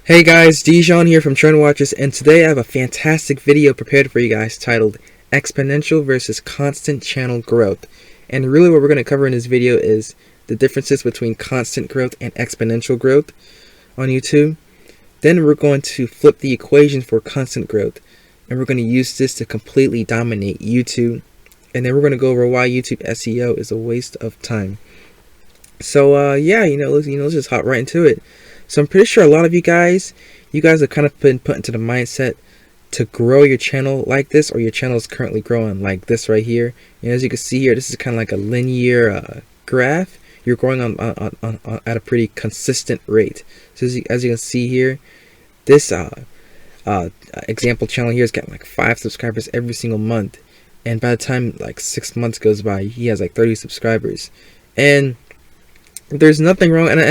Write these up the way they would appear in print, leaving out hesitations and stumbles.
Hey guys, Dijon here from Trend Watchers, and today I have a fantastic video prepared for you guys titled Exponential versus Constant Channel Growth. And really what we're going to cover in this video is the differences between constant growth and exponential growth on YouTube. Then we're going to flip the equation for constant growth, and we're going to use this to completely dominate YouTube. And then we're going to go over why YouTube SEO is a waste of time. So yeah, let's just hop right into it. So I'm pretty sure a lot of you guys have kind of been put into the mindset to grow your channel like this, or your channel is currently growing like this right here. And as you can see here, this is kind of like a linear graph. You're growing on at a pretty consistent rate. So as you can see here, this example channel here is getting like 5 subscribers every single month, and by the time like 6 months goes by, he has like 30 subscribers. And there's nothing wrong, and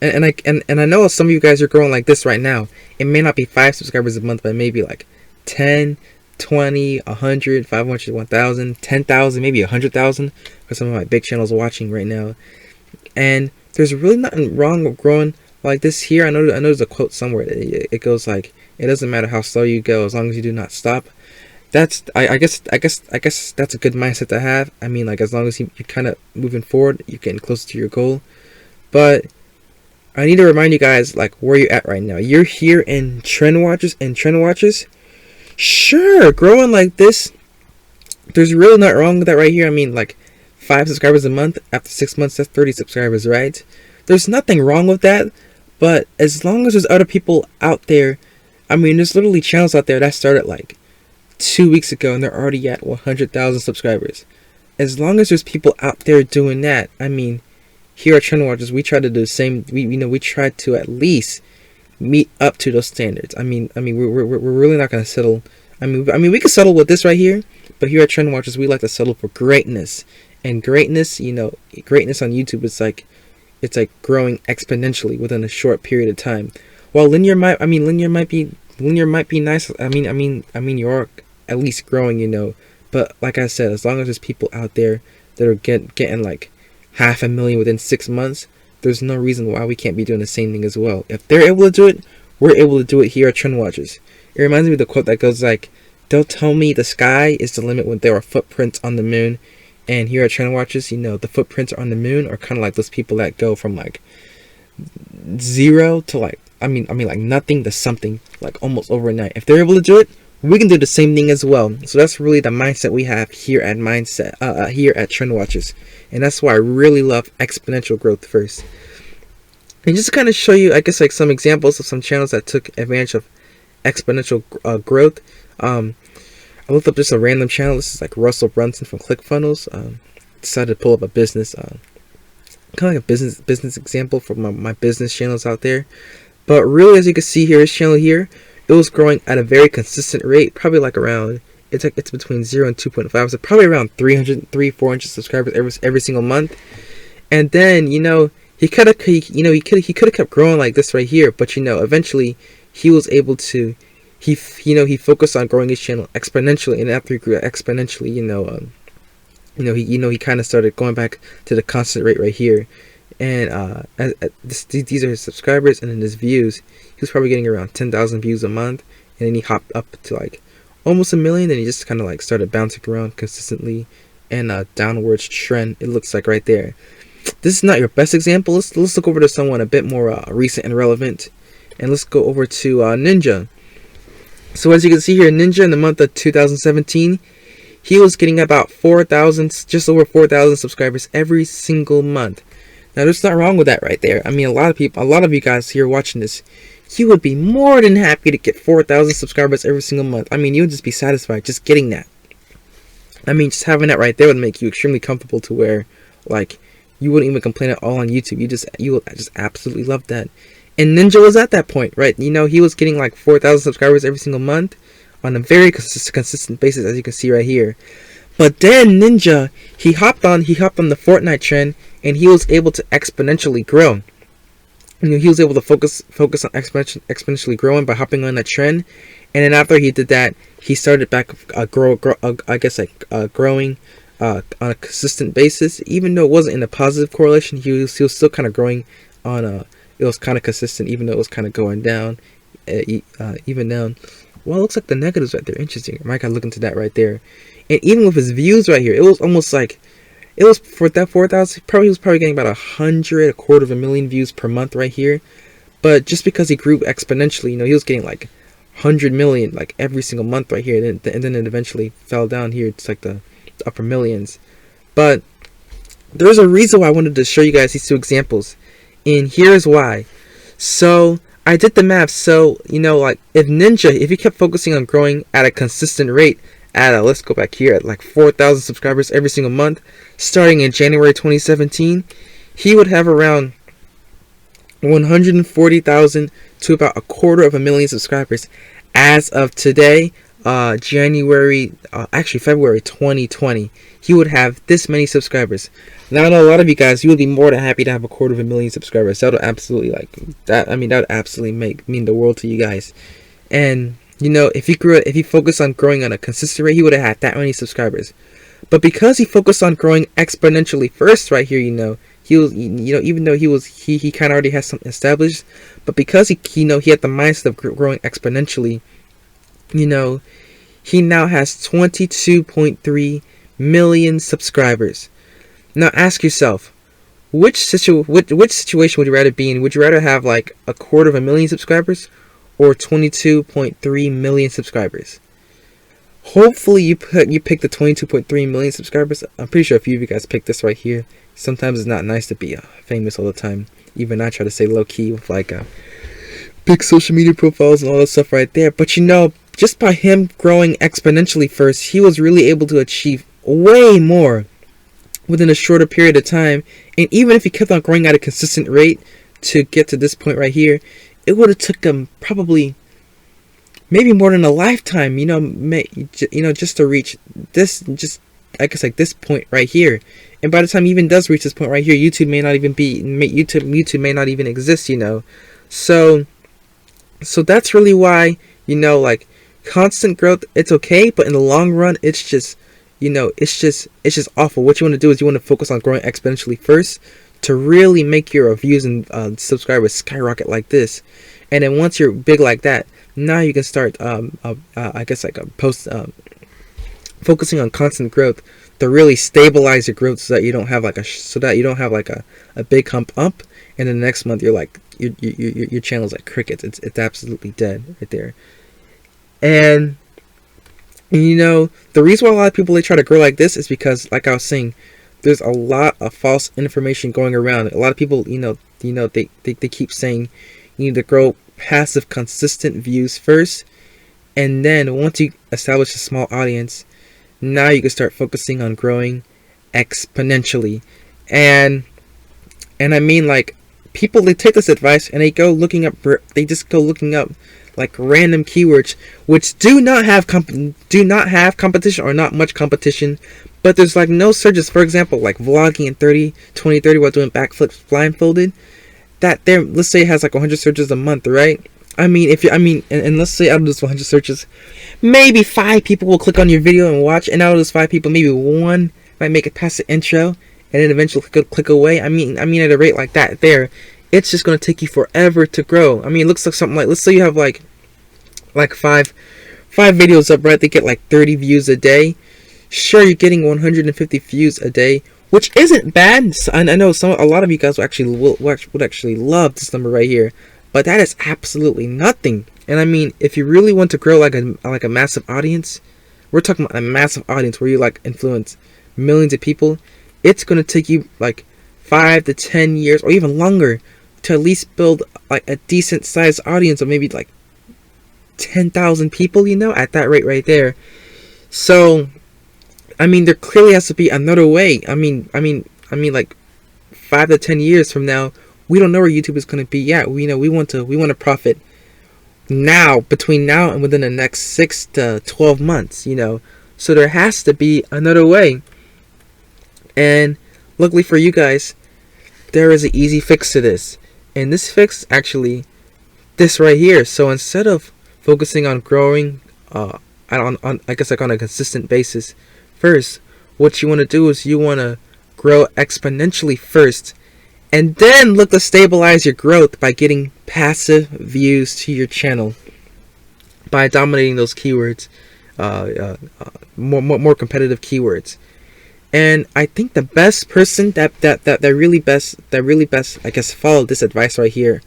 I know some of you guys are growing like this right now. It may not be 5 subscribers a month, but maybe like 10, 20, 100, 500, 1,000, 10,000, maybe 100,000, for some of my big channels watching right now. And there's really nothing wrong with growing like this here. I know there's a quote somewhere. It goes like, "It doesn't matter how slow you go, as long as you do not stop." I guess that's a good mindset to have. I mean, like, as long as you're kind of moving forward, you're getting closer to your goal. But I need to remind you guys, like, where you're at right now. You're here in Trend Watchers, sure, growing like this, there's really not wrong with that right here. I mean, like, 5 subscribers a month, after 6 months, that's 30 subscribers, right? There's nothing wrong with that. But as long as there's other people out there, I mean, there's literally channels out there that started like 2 weeks ago and they're already at 100,000 subscribers. As long as there's people out there doing that, I mean, here at Trend Watchers, we try to do the same. We try to at least meet up to those standards. I mean, we're really not going to settle. I mean, we can settle with this right here, but here at Trend Watchers, we like to settle for greatness. And greatness, greatness on YouTube is like, it's like growing exponentially within a short period of time. While linear might be nice. I mean, you're at least growing, but like I said, as long as there's people out there that are getting like 500,000 within 6 months, there's no reason why we can't be doing the same thing as well. If they're able to do it, we're able to do it here at Trend Watchers. It reminds me of the quote that goes like, "Don't tell me the sky is the limit when there are footprints on the moon." And here at Trend Watchers, the footprints on the moon are kind of like those people that go from like 0 to like, like nothing to something, like almost overnight. If they're able to do it, we can do the same thing as well. So that's really the mindset we have here at here at Trend Watchers, and that's why I really love exponential growth first. And just to kind of show you, I guess, like some examples of some channels that took advantage of exponential growth. I looked up just a random channel. This is like Russell Brunson from ClickFunnels. Decided to pull up a business, kind of like a business example for my business channels out there. But really, as you can see here, this channel here, it was growing at a very consistent rate, probably like around, it's between 0 and 2.5, so probably around 400 subscribers every single month. And then he could have kept growing like this right here, but eventually he was able to, he focused on growing his channel exponentially, and after he grew exponentially, he kind of started going back to the constant rate right here. And these are his subscribers, and then his views. He was probably getting around 10,000 views a month, and then he hopped up to like almost 1 million. And he just kind of like started bouncing around consistently, and a downwards trend, it looks like right there. This is not your best example. Let's look over to someone a bit more recent and relevant, and let's go over to Ninja. So as you can see here, Ninja in the month of 2017, he was getting about 4,000, just over 4,000 subscribers every single month. Now, there's nothing wrong with that right there. I mean, a lot of you guys here watching this, you would be more than happy to get 4,000 subscribers every single month. I mean, you would just be satisfied just getting that. I mean, just having that right there would make you extremely comfortable to where, like, you wouldn't even complain at all on YouTube. You would just absolutely love that. And Ninja was at that point, right? He was getting like 4,000 subscribers every single month on a very consistent basis, as you can see right here. But then Ninja, he hopped on the Fortnite trend, and he was able to exponentially grow. He was able to focus on exponentially growing by hopping on that trend. And then after he did that, he started back growing on a consistent basis. Even though it wasn't in a positive correlation, he was still kind of growing on it was kind of consistent, even though it was kind of going down, even down. Well, it looks like the negatives right there. Interesting. I might gotta look into that right there. And even with his views right here, it was almost like, it was for that 4,000. Probably he was probably getting about 100, a quarter of a million views per month right here. But just because he grew exponentially, he was getting like 100 million like every single month right here, and then it eventually fell down here. It's like the upper millions. But there's a reason why I wanted to show you guys these two examples, and here's why. So I did the math. So like if he kept focusing on growing at a consistent rate let's go back here, at like 4,000 subscribers every single month starting in January 2017, he would have around 140,000 to about a quarter of a million subscribers as of today, February 2020. He would have this many subscribers. Now I know a lot of you guys, you would be more than happy to have a quarter of a million subscribers. That would absolutely that would absolutely mean the world to you guys. And if he focused on growing on a consistent rate, he would have had that many subscribers. But because he focused on growing exponentially first right here, he was, even though he kind of already has something established, but because he had the mindset of growing exponentially, he now has 22.3 million subscribers. Now ask yourself, which situation would you rather be in? Would you rather have like a quarter of a million subscribers or 22.3 million subscribers? Hopefully you pick the 22.3 million subscribers. I'm pretty sure a few of you guys picked this right here. Sometimes it's not nice to be famous all the time. Even I try to stay low key with like big social media profiles and all that stuff right there. But just by him growing exponentially first, he was really able to achieve way more within a shorter period of time. And even if he kept on growing at a consistent rate to get to this point right here, it would have took him probably maybe more than a lifetime, just to reach this, just I guess like this point right here. And by the time he even does reach this point right here, YouTube may not even YouTube may not even exist, So that's really why, like constant growth, it's okay, but in the long run, it's just awful. What you want to do is you want to focus on growing exponentially first to really make your views and subscribers skyrocket like this. And then once you're big like that, now you can start focusing on constant growth to really stabilize your growth, so that you don't have like a big hump up, and then the next month you're like your channel's like crickets. It's absolutely dead right there. And the reason why a lot of people, they try to grow like this is because, like I was saying, there's a lot of false information going around. A lot of people, they keep saying you need to grow passive, consistent views first, and then once you establish a small audience, now you can start focusing on growing exponentially. And I mean, like, people, they take this advice and they just go looking up like random keywords which do not have competition, or not much competition, but there's like no searches. For example, like vlogging in 2030 while doing backflips blindfolded, that there, let's say it has like 100 searches a month, right? And let's say out of those 100 searches, maybe 5 people will click on your video and watch, and out of those 5 people, maybe 1 might make it past the intro, and then eventually click away. I mean, at a rate like that, it's just going to take you forever to grow. I mean, it looks like something like, let's say you have like 5 videos up, right? They get like 30 views a day. Sure, you're getting 150 views a day, which isn't bad. I know a lot of you guys would actually love this number right here, but that is absolutely nothing. And I mean, if you really want to grow like a massive audience, we're talking about a massive audience where you like influence millions of people, it's going to take you like 5 to 10 years or even longer to at least build like a decent sized audience of maybe like 10,000 people, at that rate right there. So I mean, there clearly has to be another way. I mean, like 5 to 10 years from now, we don't know where YouTube is going to be at. We want to profit now, between now and within the next 6 to 12 months. So there has to be another way. And luckily for you guys, there is an easy fix to this. And this fix actually this right here. So instead of focusing on growing on a consistent basis first, what you want to do is you want to grow exponentially first, and then look to stabilize your growth by getting passive views to your channel by dominating those keywords, more competitive keywords. And I think the best person that really best I guess followed this advice right here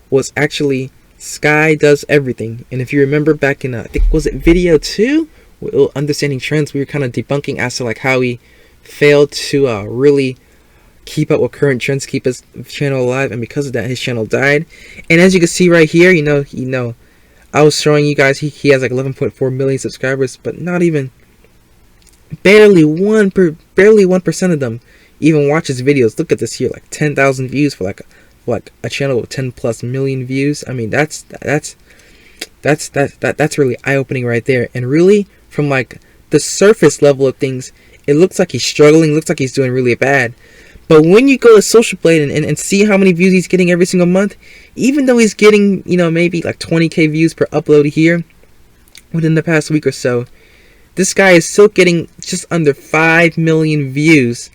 was actually Sky Does Everything. And if you remember back in I think was it video 2, understanding trends, we were kind of debunking as to like how he failed to really keep up with current trends, keep his channel alive, and because of that his channel died. And as you can see right here, I was showing you guys he has like 11.4 million subscribers, but not even barely 1% of them even watch his videos. Look at this here, like 10,000 views for like a channel with 10 plus million views. I mean, that's really eye-opening right there. And really, from like the surface level of things, it looks like he's struggling, looks like he's doing really bad. But when you go to Social Blade and see how many views he's getting every single month, even though he's getting, maybe like 20k views per upload here within the past week or so, this guy is still getting just under 5 million views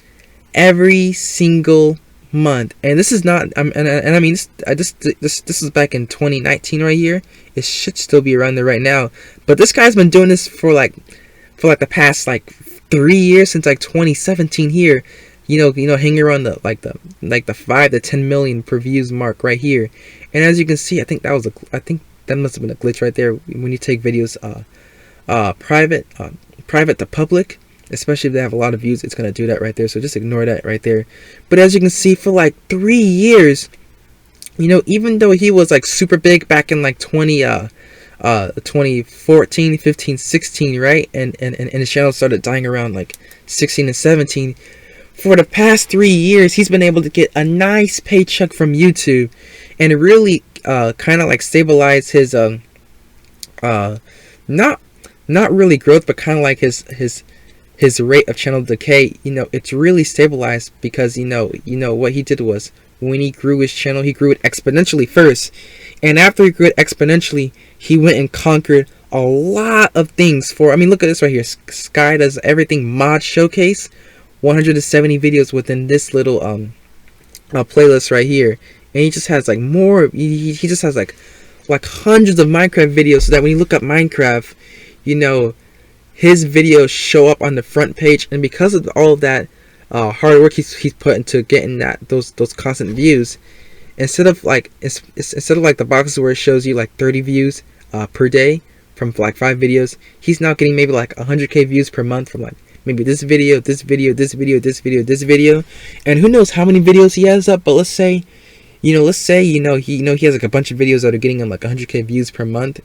every single month. And this is not, I mean, this is back in 2019 right here. It should still be around there right now. But this guy's been doing this for the past like 3 years, since like 2017 here. Hanging around the 5 to 10 million per views mark right here. And as you can see, I think that must have been a glitch right there when you take videos private to public, especially if they have a lot of views. It's gonna do that right there, so just ignore that right there. But as you can see, for like 3 years, even though he was like super big back in like 2014, 15, 16, right, and his channel started dying around like 16 and 17. For the past 3 years, he's been able to get a nice paycheck from YouTube, and really kind of like stabilize his not really growth, but kind of like his rate of channel decay. It's really stabilized because what he did was, when he grew his channel, he grew it exponentially first, and after he grew it exponentially, he went and conquered a lot of things. Look at this right here, Sky Does Everything mod showcase. 170 videos within this little playlist right here, and he just has like more. He just has like hundreds of Minecraft videos, so that when you look up Minecraft, his videos show up on the front page. And because of all of that hard work he's put into getting those constant views, instead of like the boxes where it shows you like 30 views per day from like 5 videos, he's now getting maybe like 100k views per month from like maybe this video, this video, this video, this video, this video, and who knows how many videos he has up. But let's say he has like a bunch of videos that are getting him like 100k views per month.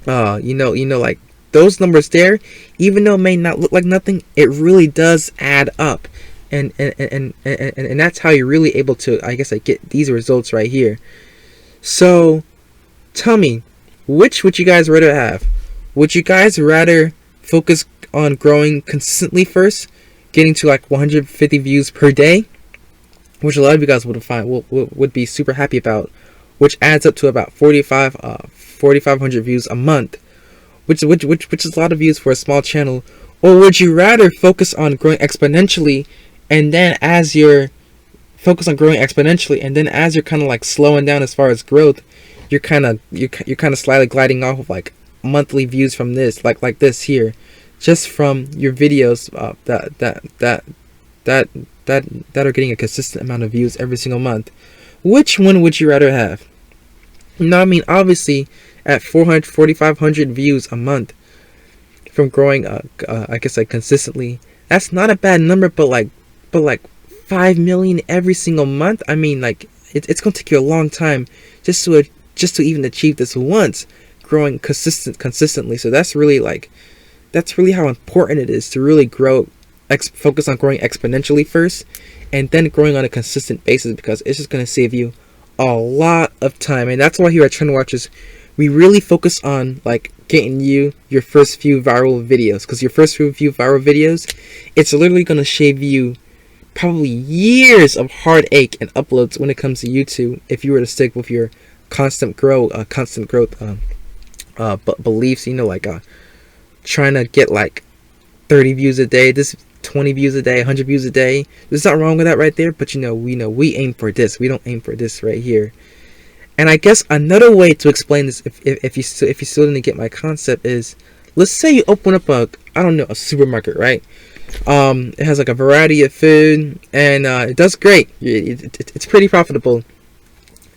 Like those numbers there, even though it may not look like nothing, it really does add up, and that's how you're really able to, I guess, like, get these results right here. So tell me, which would you guys rather have? Would you guys rather focus on growing consistently first, getting to like 150 views per day, which a lot of you guys would be super happy about, which adds up to about 4,500 views a month, which is a lot of views for a small channel? Or would you rather focus on growing exponentially, and then as you're kind of like slowing down as far as growth, you're kind of slightly gliding off of like monthly views from this, like this here, just from your videos that are getting a consistent amount of views every single month? Which one would you rather have? Obviously, at 4,500 views a month from growing, I guess, like, consistently, that's not a bad number. But like 5 million every single month. It's gonna take you a long time just to even achieve this once, growing consistently. So that's really how important it is to really focus on growing exponentially first, and then growing on a consistent basis, because it's just going to save you a lot of time. And that's why here at Trend Watchers, we really focus on like getting you your first few viral videos, because your first few viral videos, it's literally going to save you probably years of heartache and uploads when it comes to YouTube, if you were to stick with your constant growth beliefs. Trying to get like 30 views a day, this 20 views a day, 100 views a day. There's nothing wrong with that right there, but we aim for this. We don't aim for this right here. And I guess another way to explain this, if you still didn't get my concept, is, let's say you open up a supermarket, right? It has like a variety of food, and it does great. It's pretty profitable,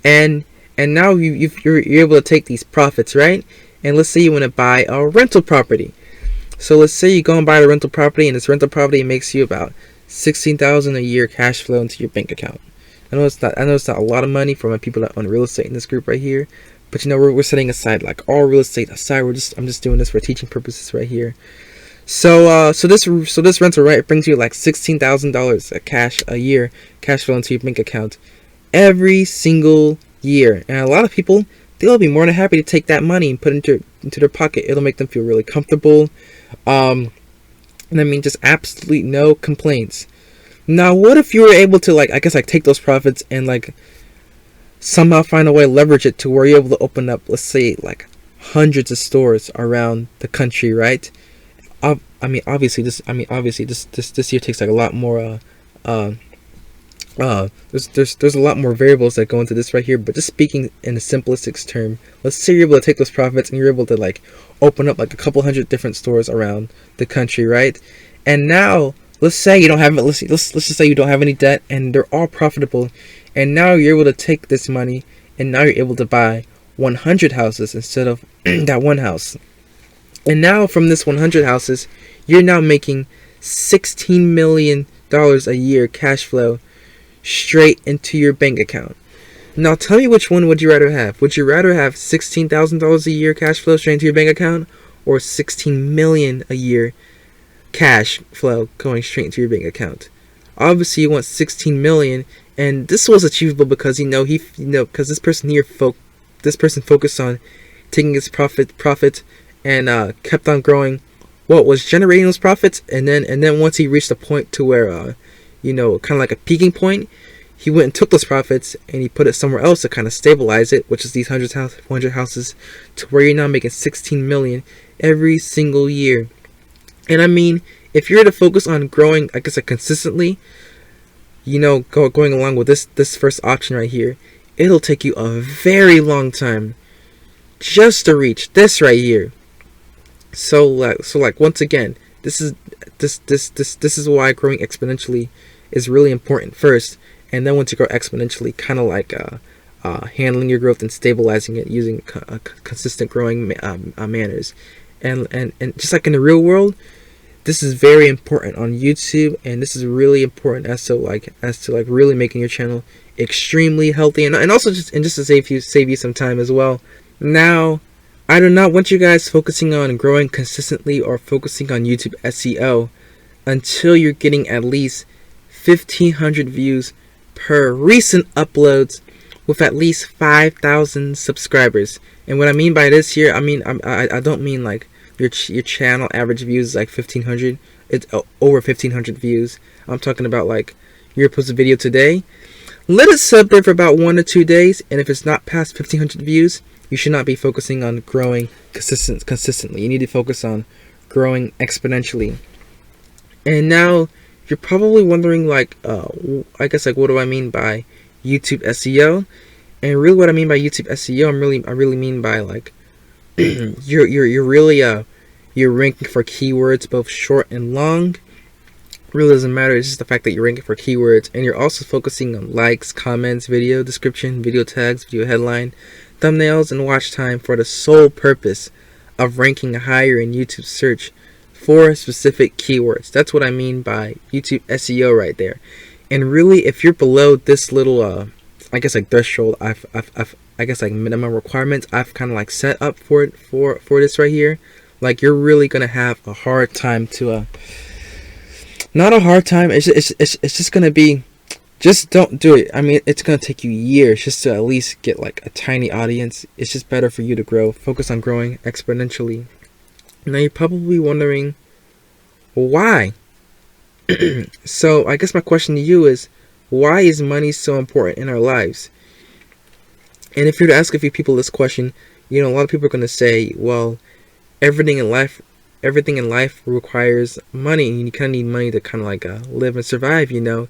and now you're able to take these profits, right? And let's say you want to buy a rental property. So let's say you go and buy the rental property, and this rental property makes you about $16,000 a year cash flow into your bank account. I know it's not a lot of money for my people that own real estate in this group right here, but we're setting aside like all real estate aside. I'm just doing this for teaching purposes right here. So this rental, right, brings you like $16,000 cash a year, cash flow into your bank account every single year. And a lot of people, they'll be more than happy to take that money and put it into their pocket. It'll make them feel really comfortable. And I mean, just absolutely no complaints. Now, what if you were able to take those profits and somehow find a way to leverage it to where you're able to open up, let's say, like hundreds of stores around the country, right? Obviously this year takes like a lot more. There's a lot more variables that go into this right here. But just speaking in the simplistic term, let's say you're able to take those profits and you're able to open up like a couple hundred different stores around the country, right? And now let's say you don't have let's just say you don't have any debt and they're all profitable, and now you're able to take this money and now you're able to buy 100 houses instead of that one house. And now from this 100 houses, you're now making $16 million a year cash flow straight into your bank account. Now tell me, which one would you rather have? Would you rather have $16,000 a year cash flow straight into your bank account, or $16 million a year cash flow going straight into your bank account? Obviously you want $16 million, and this was achievable because because this person focused on taking his profit and kept on growing what was generating those profits, and then once he reached a point to where kind of like a peaking point, he went and took those profits and he put it somewhere else to kind of stabilize it, which is these 100 houses, to where you're now making $16 million every single year. And I mean, if you're to focus on growing, consistently, going along with this first option right here, it'll take you a very long time just to reach this right here. So once again, this is why growing exponentially is really important first, and then once you grow exponentially, kind of like handling your growth and stabilizing it using consistent growing manners, and just like in the real world, this is very important on YouTube, and this is really important as to really making your channel extremely healthy, and also just to save you some time as well. Now, I do not want you guys focusing on growing consistently or focusing on YouTube SEO until you're getting at least 1,500 views per recent uploads with at least 5,000 subscribers. And what I mean by this here, I don't mean like your channel average views is like 1,500. It's over 1,500 views. I'm talking about like you post a video today, let it sit there for about 1 to 2 days, and if it's not past 1,500 views, you should not be focusing on growing consistently. You need to focus on growing exponentially. And now you're probably wondering what do I mean by YouTube SEO? And really what I mean by YouTube SEO, I really mean by you're ranking for keywords both short and long. Really doesn't matter, it's just the fact that you're ranking for keywords, and you're also focusing on likes, comments, video description, video tags, video headline, thumbnails, and watch time for the sole purpose of ranking higher in YouTube search for specific keywords. That's what I mean by YouTube SEO right there. And really, if you're below this little threshold, minimum requirements I've kind of set up for this right here, you're really gonna have a hard time to not a hard time, it's just gonna be, just don't do it. I mean, it's gonna take you years just to at least get a tiny audience. It's just better for you to focus on growing exponentially. Now you're probably wondering why. So I guess my question to you is, why is money so important in our lives? And if you're to ask a few people this question, a lot of people are gonna say, well, everything in life everything in life requires money, and you kind of need money to kind of like live and survive, you know.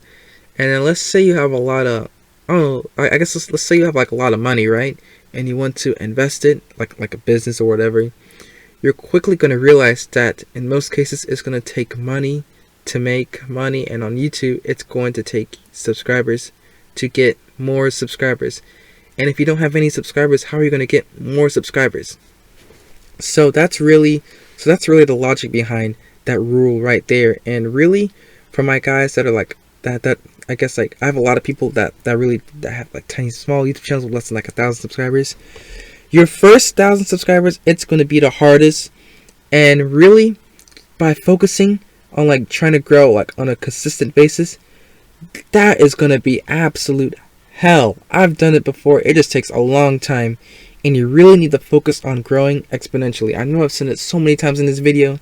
And then let's say you have a lot of, I guess let's say you have like a lot of money, right? And you want to invest it, like a business or whatever. You're quickly going to realize that in most cases it's going to take money to make money, and on YouTube it's going to take subscribers to get more subscribers. And if you don't have any subscribers, how are you going to get more subscribers? So that's really the logic behind that rule right there. And really, for my guys that are like that I guess like I have a lot of people that have like tiny small YouTube channels with less than like 1,000 subscribers. Your first 1,000 subscribers, it's going to be the hardest. And really, by focusing on like trying to grow like on a consistent basis, that is going to be absolute hell. I've done it before. It just takes a long time, and you really need to focus on growing exponentially. I know I've said it so many times in this video,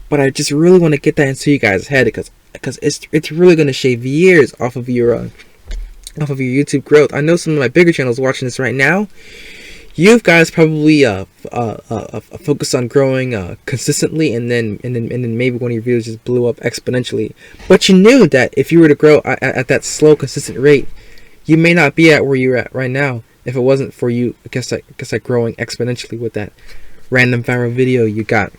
but I just really want to get that into you guys' head because it's really going to shave years off of your YouTube growth. I know some of my bigger channels watching this right now. You guys probably focus on growing consistently, and then maybe one of your videos just blew up exponentially. But you knew that if you were to grow at that slow, consistent rate, you may not be at where you're at right now if it wasn't for you. I guess like growing exponentially with that random viral video you got.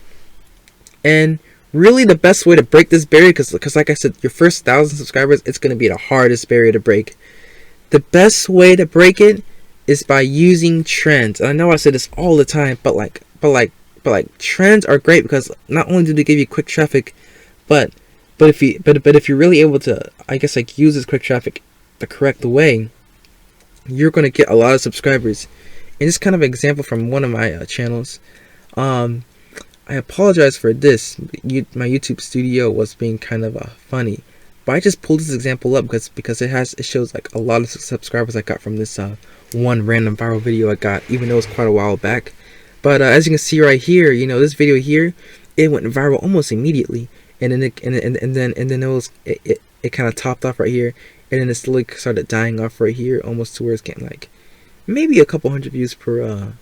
And really, the best way to break this barrier, because like I said, your first 1,000 subscribers, it's going to be the hardest barrier to break. The best way to break it is by using trends. And I know I say this all the time, but trends are great because not only do they give you quick traffic, but if you're really able to, I guess like use this quick traffic the correct way, you're going to get a lot of subscribers. And this kind of example from one of my channels. I apologize for this. My YouTube studio was being kind of funny, but I just pulled this example up because it shows like a lot of subscribers I got from this one random viral video I got, even though it was quite a while back. But as you can see right here, you know, this video here, it went viral almost immediately, and then it kind of topped off right here, and then it slowly started dying off right here, almost to where it's getting like maybe a couple hundred views per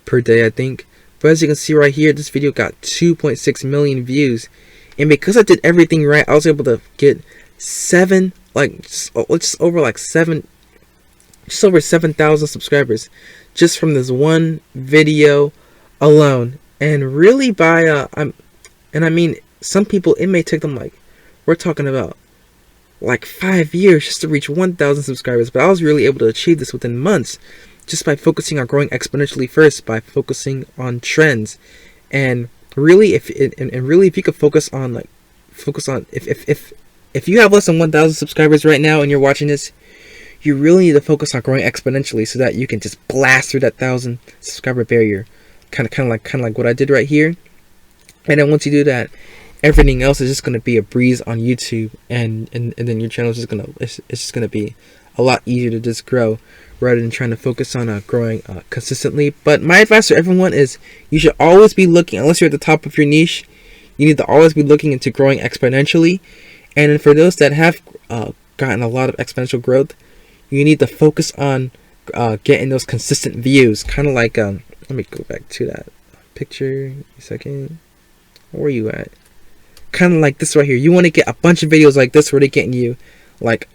day, I think. But as you can see right here, this video got 2.6 million views, and because I did everything right, I was able to get just over 7,000 subscribers just from this one video alone. And really, I mean, some people, it may take them like, we're talking about like 5 years just to reach 1,000 subscribers, but I was really able to achieve this within months, just by focusing on growing exponentially first, by focusing on trends. And really, if you could focus on if you have less than 1,000 subscribers right now and you're watching this, you really need to focus on growing exponentially so that you can just blast through that 1,000 subscriber barrier, kind of like what I did right here. And then once you do that, everything else is just going to be a breeze on YouTube, and then your channel is just gonna be a lot easier to just grow, rather than trying to focus on growing consistently. But my advice to everyone is you should always be looking, unless you're at the top of your niche, you need to always be looking into growing exponentially. And then for those that have gotten a lot of exponential growth, you need to focus on getting those consistent views. Kind of like, let me go back to that picture a second. Where are you at? Kind of like this right here. You want to get a bunch of videos like this where they're getting you like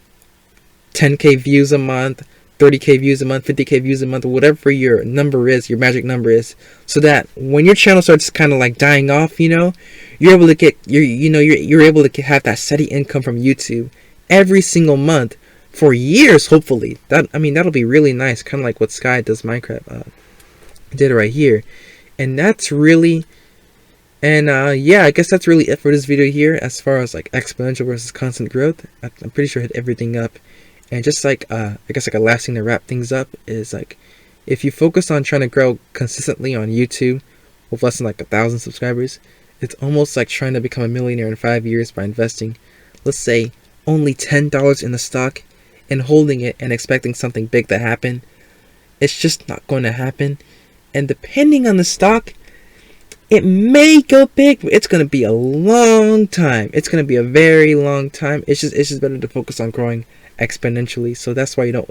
10K views a month, 30K views a month, 50K views a month, whatever your number is, your magic number is, so that when your channel starts kind of like dying off, you know, you're able to get you're able to have that steady income from YouTube every single month for years, hopefully. That'll be really nice, kind of like what Sky Does Minecraft did right here. And that's really, and yeah, I guess that's really it for this video here as far as like exponential versus constant growth. I'm pretty sure I hit everything up. And just like I guess like a last thing to wrap things up is like, if you focus on trying to grow consistently on YouTube with less than like 1,000 subscribers, it's almost like trying to become a millionaire in 5 years by investing, let's say, only $10 in the stock and holding it and expecting something big to happen. It's just not going to happen. And depending on the stock, it may go big, but it's going to be a long time. It's going to be a very long time. It's just better to focus on growing exponentially. So that's why don't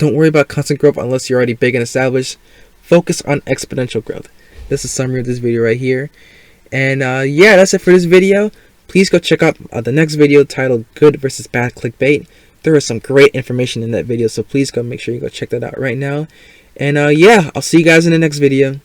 worry about constant growth unless you're already big and established. focus on exponential growth. This is a summary of this video right here. And yeah, that's it for this video. Please go check out the next video titled Good versus Bad Clickbait. There is some great information in that video, so please go make sure you go check that out right now. And yeah, I'll see you guys in the next video.